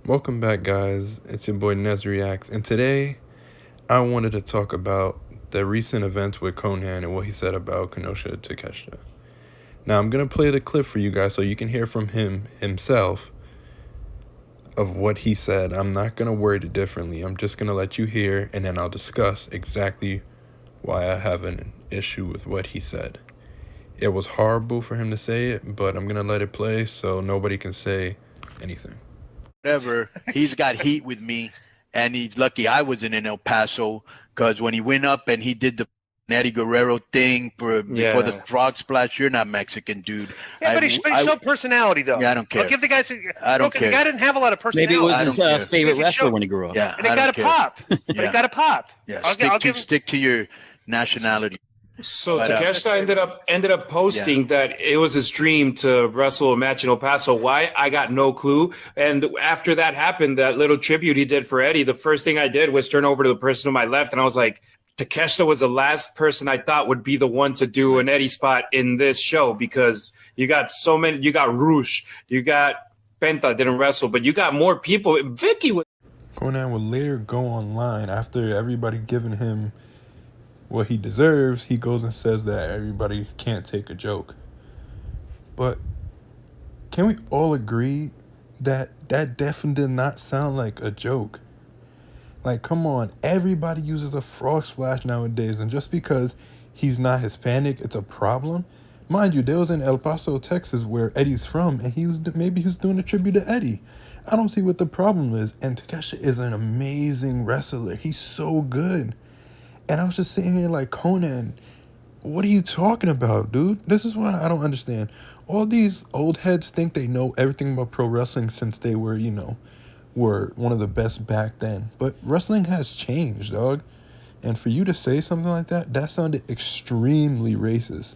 Welcome back, guys. It's your boy NezReacts, and today I wanted to talk about the recent events with Konnan and what he said about Kenosha Takeshita. Now, I'm gonna play the clip for you guys so you can hear from him himself of what he said. I'm not gonna word it differently. I'm just gonna let you hear, and then I'll discuss exactly why I have an issue with what he said. It was horrible for him to say it, but I'm gonna let it play so nobody can say anything. Whatever, he's got heat with me, and he's lucky I wasn't in El Paso because when he went up and he did the Eddie Guerrero thing before the frog splash, you're not Mexican, dude. Yeah, but he showed personality, though. Yeah, I don't care. I'll give the guy some. I don't care. The guy didn't have a lot of personality. Maybe it was I don't his care. favorite He wrestler showed- when he grew up. Yeah, And it I got don't a care. pop. But Yeah. it got a pop. Yeah, stick to your nationality. So But, Takeshita ended up posting that it was his dream to wrestle a match in El Paso. Why? I got no clue. And after that happened, that little tribute he did for Eddie, the first thing I did was turn over to the person to my left, and I was like, Takeshita was the last person I thought would be the one to do an Eddie spot in this show, because you got so many. You got Roosh, you got Penta didn't wrestle, but you got more people. Vicky was. Konnan would later go online after everybody giving him what he deserves. He goes and says that everybody can't take a joke. But can we all agree that that definitely did not sound like a joke? Like, come on, everybody uses a frog splash nowadays, and just because he's not Hispanic, it's a problem. Mind you, there was in El Paso, Texas, where Eddie's from, and he was doing a tribute to Eddie. I don't see what the problem is. And Takeshi is an amazing wrestler. He's so good. And I was just sitting here like, Konnan, what are you talking about, dude? This is what I don't understand. All these old heads think they know everything about pro wrestling since they were, were one of the best back then. But wrestling has changed, dog. And for you to say something like that, that sounded extremely racist.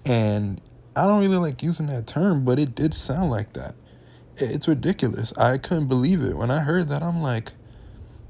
And I don't really like using that term, but it did sound like that. It's ridiculous. I couldn't believe it. When I heard that, I'm like,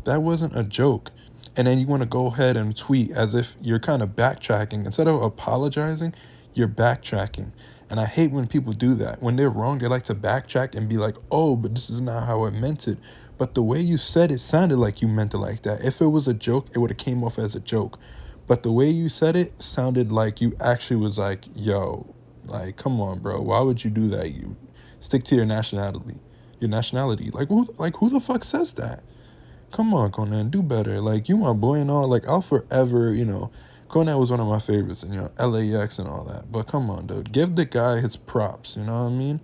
that wasn't a joke. And then you want to go ahead and tweet as if you're kind of backtracking. Instead of apologizing, you're backtracking. And I hate when people do that. When they're wrong, they like to backtrack and be like, oh, but this is not how I meant it. But the way you said it sounded like you meant it like that. If it was a joke, it would have came off as a joke. But the way you said it sounded like you actually was like, yo, like, come on, bro. Why would you do that? You stick to your nationality. Like, who the fuck says that? Come on, Konnan, do better. Like, you my boy and all. Like, I'll forever, Konnan was one of my favorites, and, LAX and all that. But come on, dude. Give the guy his props, you know what I mean?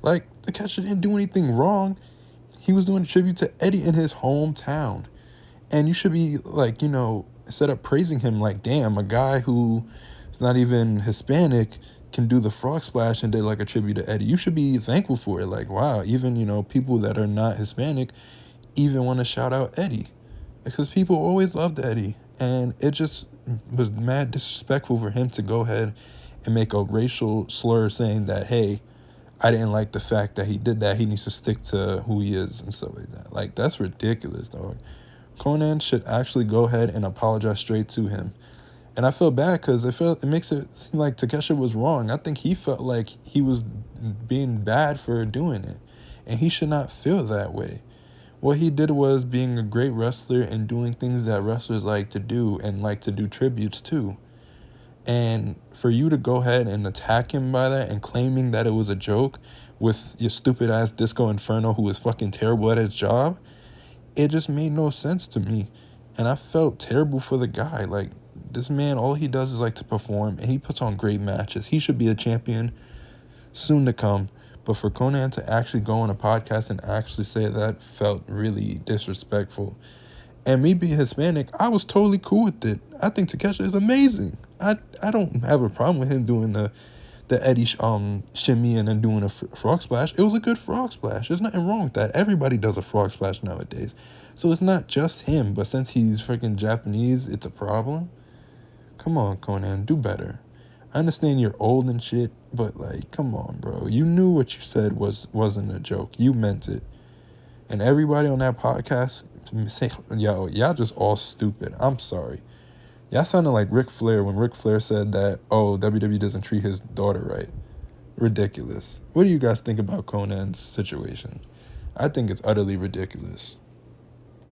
Like, the catcher didn't do anything wrong. He was doing a tribute to Eddie in his hometown. And you should be, like, instead of praising him, like, damn, a guy who is not even Hispanic can do the frog splash and did, like, a tribute to Eddie. You should be thankful for it. Like, wow, even, people that are not Hispanic even want to shout out Eddie, because people always loved Eddie, and it just was mad disrespectful for him to go ahead and make a racial slur saying that, hey, I didn't like the fact that he did that, he needs to stick to who he is and stuff like that. Like, that's ridiculous, dog. Konnan should actually go ahead and apologize straight to him. And I feel bad because it makes it seem like Takeshi was wrong. I think he felt like he was being bad for doing it, and he should not feel that way. What he did was being a great wrestler and doing things that wrestlers like to do and like to do tributes to. And for you to go ahead and attack him by that and claiming that it was a joke with your stupid ass Disco Inferno, who was fucking terrible at his job, it just made no sense to me. And I felt terrible for the guy. Like, this man, all he does is like to perform, and he puts on great matches. He should be a champion soon to come. But for Konnan to actually go on a podcast and actually say that felt really disrespectful. And me being Hispanic, I was totally cool with it. I think Takeshi is amazing. I don't have a problem with him doing the Eddie shimmy and then doing a frog splash. It was a good frog splash. There's nothing wrong with that. Everybody does a frog splash nowadays. So it's not just him, but since he's freaking Japanese, it's a problem. Come on, Konnan, do better. I understand you're old and shit, but, like, come on, bro. You knew what you said wasn't a joke. You meant it. And everybody on that podcast, say, yo, y'all just all stupid. I'm sorry. Y'all sounded like Ric Flair when Ric Flair said that, oh, WWE doesn't treat his daughter right. Ridiculous. What do you guys think about Konnan's situation? I think it's utterly ridiculous.